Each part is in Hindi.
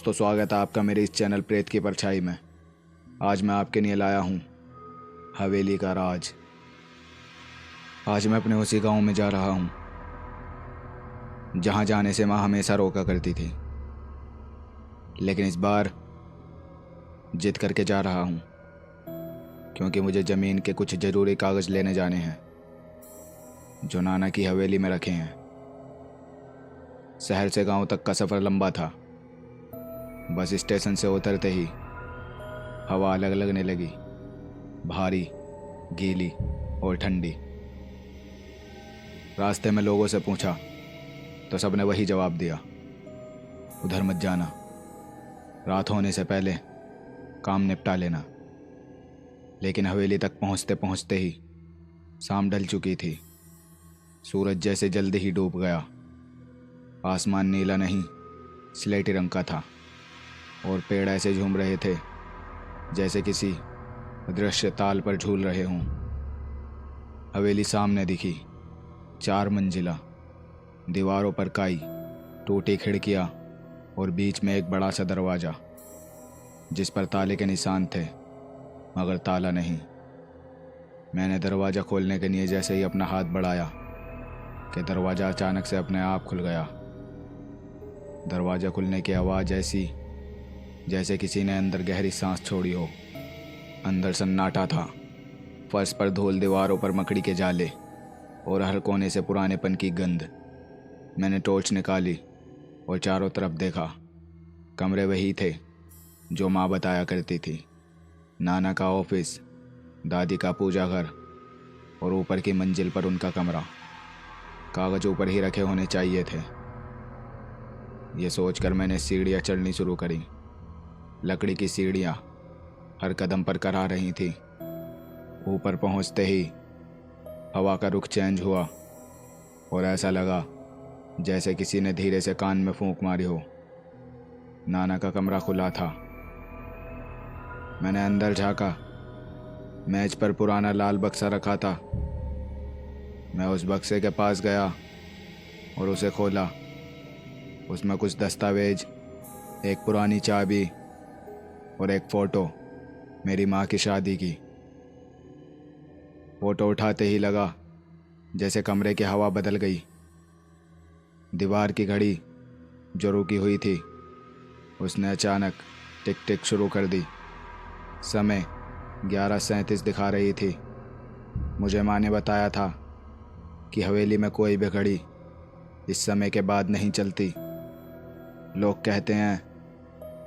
दोस्तों, स्वागत है आपका मेरे इस चैनल प्रेत की परछाई में। आज मैं आपके लिए लाया हूँ हवेली का राज। आज मैं अपने उसी गांव में जा रहा हूँ जहाँ जाने से माँ हमेशा रोका करती थी, लेकिन इस बार जिद करके जा रहा हूँ क्योंकि मुझे ज़मीन के कुछ ज़रूरी कागज़ लेने जाने हैं जो नाना की हवेली में रखे हैं। शहर से गांव तक का सफ़र लंबा था। बस स्टेशन से उतरते ही हवा अलग लगने लगी, भारी, गीली और ठंडी। रास्ते में लोगों से पूछा तो सबने वही जवाब दिया, उधर मत जाना, रात होने से पहले काम निपटा लेना। लेकिन हवेली तक पहुंचते पहुंचते ही शाम ढल चुकी थी। सूरज जैसे जल्दी ही डूब गया। आसमान नीला नहीं, स्लेटी रंग का था और पेड़ ऐसे झूम रहे थे जैसे किसी अदृश्य ताल पर झूल रहे हों। हवेली सामने दिखी, 4 मंजिला, दीवारों पर काई, टूटी खिड़कियां और बीच में एक बड़ा सा दरवाज़ा जिस पर ताले के निशान थे मगर ताला नहीं। मैंने दरवाज़ा खोलने के लिए जैसे ही अपना हाथ बढ़ाया कि दरवाज़ा अचानक से अपने आप खुल गया। दरवाज़ा खुलने की आवाज़ ऐसी जैसे किसी ने अंदर गहरी सांस छोड़ी हो। अंदर सन्नाटा था। फर्श पर धूल, दीवारों पर मकड़ी के जाले और हर कोने से पुरानेपन की गंध। मैंने टॉर्च निकाली और चारों तरफ देखा। कमरे वही थे जो माँ बताया करती थी। नाना का ऑफिस, दादी का पूजा घर और ऊपर की मंजिल पर उनका कमरा। कागज ऊपर ही रखे होने चाहिए थे। ये सोचकर मैंने सीढ़ियाँ चढ़नी शुरू करी। लकड़ी की सीढ़ियाँ हर कदम पर करा रही थी। ऊपर पहुंचते ही हवा का रुख चेंज हुआ और ऐसा लगा जैसे किसी ने धीरे से कान में फूंक मारी हो। नाना का कमरा खुला था। मैंने अंदर झांका। मेज पर पुराना लाल बक्सा रखा था। मैं उस बक्से के पास गया और उसे खोला। उसमें कुछ दस्तावेज, एक पुरानी चाबी और एक फ़ोटो मेरी माँ की शादी की। फ़ोटो उठाते ही लगा जैसे कमरे की हवा बदल गई। दीवार की घड़ी जो रुकी हुई थी उसने अचानक टिक टिक शुरू कर दी। समय 11:37 दिखा रही थी। मुझे माँ ने बताया था कि हवेली में कोई भी घड़ी इस समय के बाद नहीं चलती। लोग कहते हैं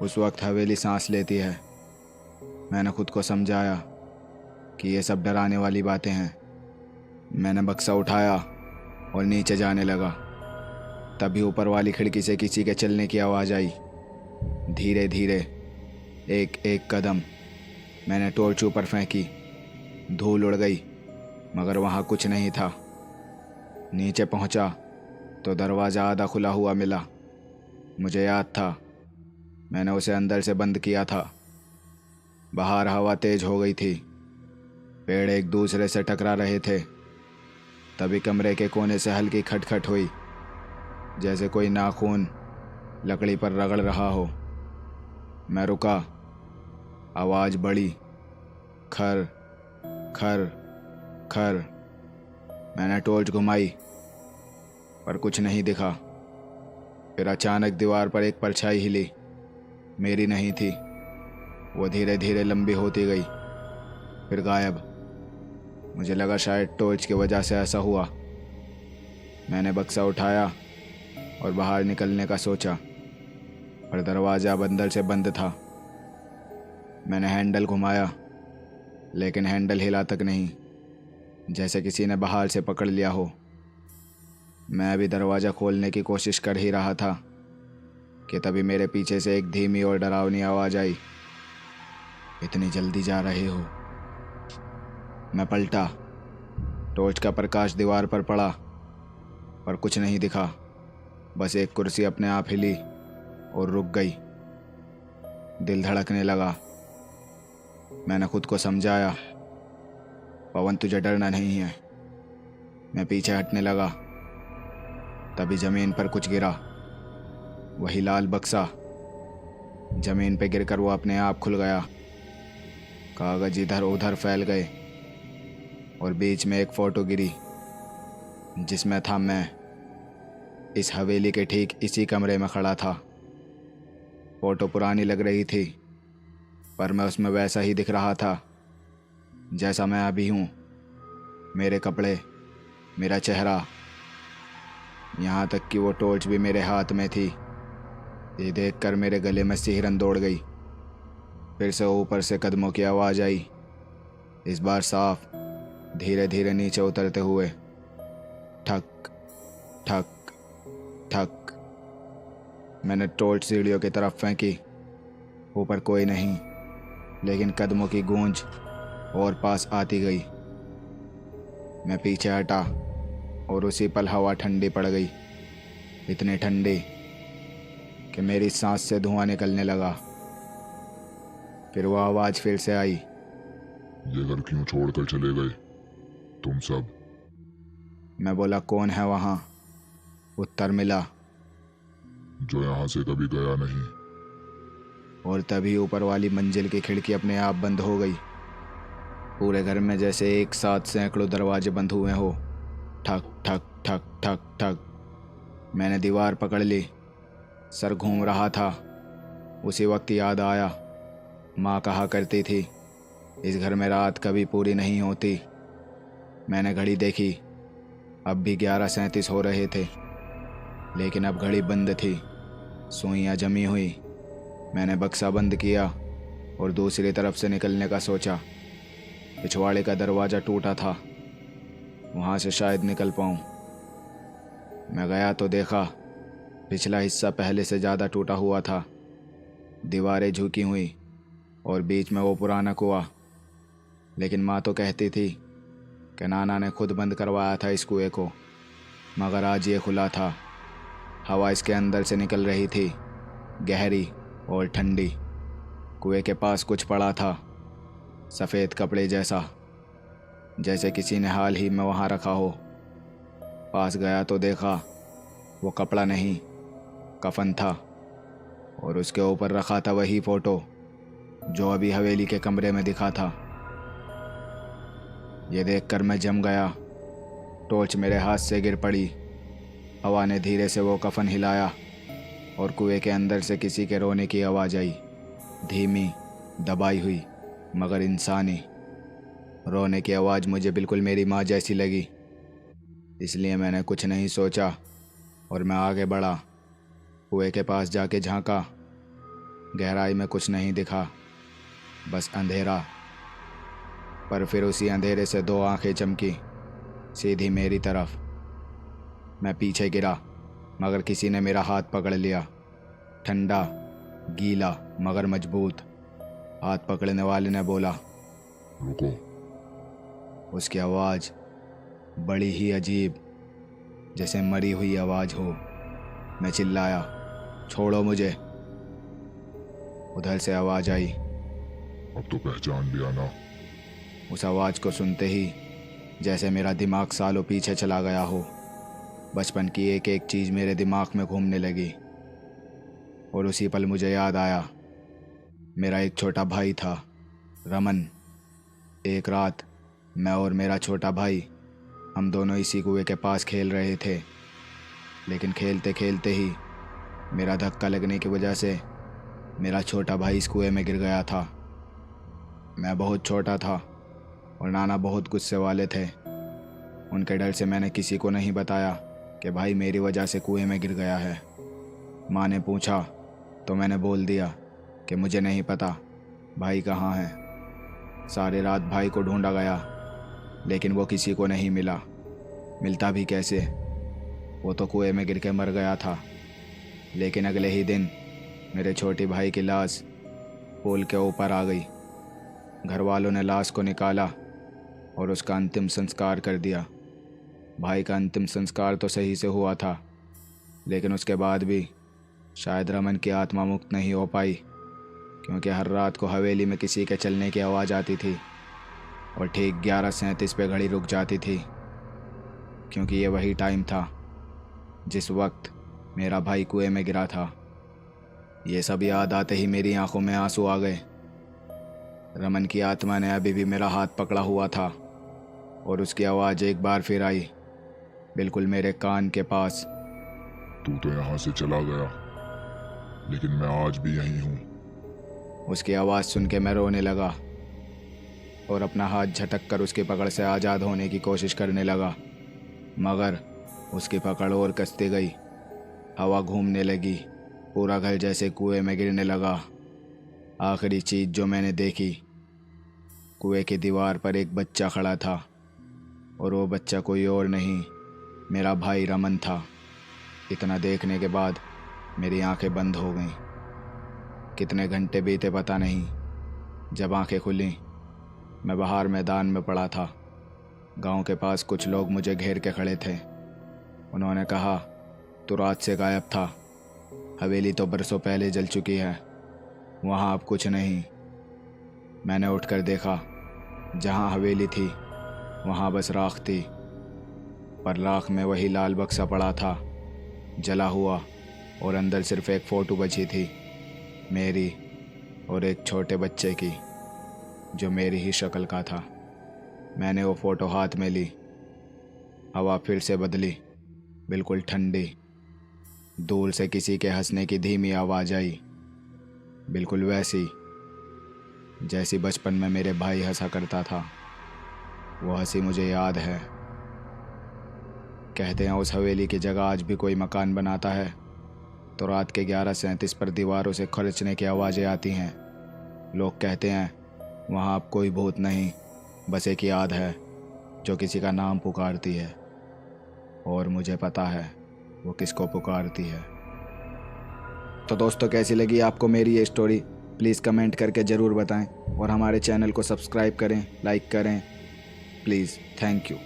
उस वक्त हवेली सांस लेती है। मैंने खुद को समझाया कि ये सब डराने वाली बातें हैं। मैंने बक्सा उठाया और नीचे जाने लगा। तभी ऊपर वाली खिड़की से किसी के चलने की आवाज़ आई। धीरे धीरे, एक एक कदम। मैंने टॉर्च ऊपर फेंकी। धूल उड़ गई मगर वहाँ कुछ नहीं था। नीचे पहुँचा तो दरवाज़ा आधा खुला हुआ मिला। मुझे याद था मैंने उसे अंदर से बंद किया था। बाहर हवा तेज हो गई थी। पेड़ एक दूसरे से टकरा रहे थे। तभी कमरे के कोने से हल्की खटखट हुई, जैसे कोई नाखून लकड़ी पर रगड़ रहा हो। मैं रुका। आवाज़ बढ़ी, खर खर खर। मैंने टॉर्च घुमाई पर कुछ नहीं दिखा। फिर अचानक दीवार पर एक परछाई हिली। मेरी नहीं थी। वो धीरे धीरे लंबी होती गई, फिर गायब। मुझे लगा शायद टॉर्च की वजह से ऐसा हुआ। मैंने बक्सा उठाया और बाहर निकलने का सोचा, पर दरवाज़ा अब अंदर से बंद था। मैंने हैंडल घुमाया लेकिन हैंडल हिला तक नहीं, जैसे किसी ने बाहर से पकड़ लिया हो। मैं अभी दरवाज़ा खोलने की कोशिश कर ही रहा था कि तभी मेरे पीछे से एक धीमी और डरावनी आवाज़ आई, इतनी जल्दी जा रहे हो? मैं पलटा। टॉर्च का प्रकाश दीवार पर पड़ा पर कुछ नहीं दिखा। बस एक कुर्सी अपने आप हिली और रुक गई। दिल धड़कने लगा। मैंने खुद को समझाया, पवन तुझे डरना नहीं है। मैं पीछे हटने लगा। तभी ज़मीन पर कुछ गिरा। वही लाल बक्सा जमीन पे गिरकर वो अपने आप खुल गया। कागज इधर उधर फैल गए और बीच में एक फ़ोटो गिरी जिसमें था मैं। इस हवेली के ठीक इसी कमरे में खड़ा था। फ़ोटो पुरानी लग रही थी पर मैं उसमें वैसा ही दिख रहा था जैसा मैं अभी हूँ। मेरे कपड़े, मेरा चेहरा, यहाँ तक कि वो टॉर्च भी मेरे हाथ में थी। ये देखकर मेरे गले में सिहरन दौड़ गई। फिर से ऊपर से कदमों की आवाज़ आई, इस बार साफ, धीरे धीरे नीचे उतरते हुए। ठक ठक ठक। मैंने टॉर्च सीढ़ियों की तरफ फेंकी। ऊपर कोई नहीं, लेकिन कदमों की गूंज और पास आती गई। मैं पीछे हटा और उसी पल हवा ठंडी पड़ गई, इतनी ठंडी कि मेरी सांस से धुआं निकलने लगा। फिर वो आवाज़ फिर से आई, ये घर क्यों छोड़कर चले गए तुम सब? मैं बोला, कौन है वहाँ? उत्तर मिला, जो यहाँ से कभी गया नहीं। और तभी ऊपर वाली मंजिल की खिड़की अपने आप बंद हो गई। पूरे घर में जैसे एक साथ सैकड़ों दरवाजे बंद हुए हो। ठक ठक ठक ठक ठक। मैंने दीवार पकड़ ली, सर घूम रहा था। उसी वक्त याद आया, माँ कहा करती थी इस घर में रात कभी पूरी नहीं होती। मैंने घड़ी देखी, अब भी 11:37 हो रहे थे, लेकिन अब घड़ी बंद थी, सुइयाँ जमी हुई। मैंने बक्सा बंद किया और दूसरी तरफ से निकलने का सोचा। पिछवाड़े का दरवाज़ा टूटा था, वहाँ से शायद निकल पाऊँ। मैं गया तो देखा पिछला हिस्सा पहले से ज़्यादा टूटा हुआ था। दीवारें झुकी हुई और बीच में वो पुराना कुआं। लेकिन माँ तो कहती थी कि नाना ने खुद बंद करवाया था इस कुएं को, मगर आज ये खुला था। हवा इसके अंदर से निकल रही थी, गहरी और ठंडी। कुएं के पास कुछ पड़ा था, सफ़ेद कपड़े जैसा, जैसे किसी ने हाल ही में वहाँ रखा हो। पास गया तो देखा वो कपड़ा नहीं, कफन था, और उसके ऊपर रखा था वही फ़ोटो जो अभी हवेली के कमरे में दिखा था। ये देखकर मैं जम गया। टॉर्च मेरे हाथ से गिर पड़ी। हवा ने धीरे से वो कफन हिलाया और कुएं के अंदर से किसी के रोने की आवाज़ आई, धीमी, दबाई हुई, मगर इंसानी। रोने की आवाज़ मुझे बिल्कुल मेरी माँ जैसी लगी, इसलिए मैंने कुछ नहीं सोचा और मैं आगे बढ़ा। कुएं के पास जाके झांका, गहराई में कुछ नहीं दिखा, बस अंधेरा। पर फिर उसी अंधेरे से 2 आंखें चमकी, सीधी मेरी तरफ। मैं पीछे गिरा, मगर किसी ने मेरा हाथ पकड़ लिया, ठंडा, गीला मगर मजबूत। हाथ पकड़ने वाले ने बोला, रुको। उसकी आवाज़ बड़ी ही अजीब, जैसे मरी हुई आवाज़ हो। मैं चिल्लाया, छोड़ो मुझे। उधर से आवाज़ आई, अब तो पहचान लिया ना? उस आवाज़ को सुनते ही जैसे मेरा दिमाग सालों पीछे चला गया हो। बचपन की एक एक चीज़ मेरे दिमाग में घूमने लगी। और उसी पल मुझे याद आया, मेरा एक छोटा भाई था, रमन। एक रात मैं और मेरा छोटा भाई, हम दोनों इसी कुएं के पास खेल रहे थे। लेकिन खेलते खेलते ही मेरा धक्का लगने की वजह से मेरा छोटा भाई इस कुएं में गिर गया था। मैं बहुत छोटा था और नाना बहुत गुस्से वाले थे। उनके डर से मैंने किसी को नहीं बताया कि भाई मेरी वजह से कुएं में गिर गया है। माँ ने पूछा तो मैंने बोल दिया कि मुझे नहीं पता भाई कहाँ है। सारी रात भाई को ढूंढा गया, लेकिन वो किसी को नहीं मिला। मिलता भी कैसे, वो तो कुएं में गिर के मर गया था। लेकिन अगले ही दिन मेरे छोटे भाई की लाश पुल के ऊपर आ गई। घर वालों ने लाश को निकाला और उसका अंतिम संस्कार कर दिया। भाई का अंतिम संस्कार तो सही से हुआ था, लेकिन उसके बाद भी शायद रमन की आत्मा मुक्त नहीं हो पाई, क्योंकि हर रात को हवेली में किसी के चलने की आवाज़ आती थी और ठीक 11:37 पे घड़ी रुक जाती थी, क्योंकि ये वही टाइम था जिस वक्त मेरा भाई कुएं में गिरा था। ये सब याद आते ही मेरी आंखों में आंसू आ गए। रमन की आत्मा ने अभी भी मेरा हाथ पकड़ा हुआ था और उसकी आवाज़ एक बार फिर आई, बिल्कुल मेरे कान के पास। तू तो यहाँ से चला गया, लेकिन मैं आज भी यहीं हूँ। उसकी आवाज़ सुन के मैं रोने लगा और अपना हाथ झटक कर उसकी पकड़ से आज़ाद होने की कोशिश करने लगा, मगर उसकी पकड़ और कसती गई। हवा घूमने लगी, पूरा घर जैसे कुएं में गिरने लगा। आखिरी चीज़ जो मैंने देखी, कुएं की दीवार पर एक बच्चा खड़ा था और वो बच्चा कोई और नहीं, मेरा भाई रमन था। इतना देखने के बाद मेरी आंखें बंद हो गईं। कितने घंटे बीते पता नहीं। जब आंखें खुलीं, मैं बाहर मैदान में पड़ा था। गांव के पास कुछ लोग मुझे घेर के खड़े थे। उन्होंने कहा, तू रात से गायब था, हवेली तो बरसों पहले जल चुकी है, वहाँ अब कुछ नहीं। मैंने उठकर देखा, जहाँ हवेली थी वहाँ बस राख थी, पर राख में वही लाल बक्सा पड़ा था, जला हुआ, और अंदर सिर्फ एक फ़ोटो बची थी, मेरी और एक छोटे बच्चे की, जो मेरी ही शक्ल का था। मैंने वो फ़ोटो हाथ में ली। हवा फिर से बदली, बिल्कुल ठंडी। दूर से किसी के हंसने की धीमी आवाज़ आई, बिल्कुल वैसी जैसी बचपन में मेरे भाई हंसा करता था। वो हंसी मुझे याद है। कहते हैं उस हवेली की जगह आज भी कोई मकान बनाता है तो रात के 11:37 पर दीवारों से खर्चने की आवाज़ें आती हैं। लोग कहते हैं वहाँ अब कोई भूत नहीं, बस एक याद है जो किसी का नाम पुकारती है, और मुझे पता है वो किसको पुकारती है। तो दोस्तों, कैसी लगी आपको मेरी ये स्टोरी? प्लीज़ कमेंट करके ज़रूर बताएं और हमारे चैनल को सब्सक्राइब करें, लाइक करें प्लीज़। Thank you.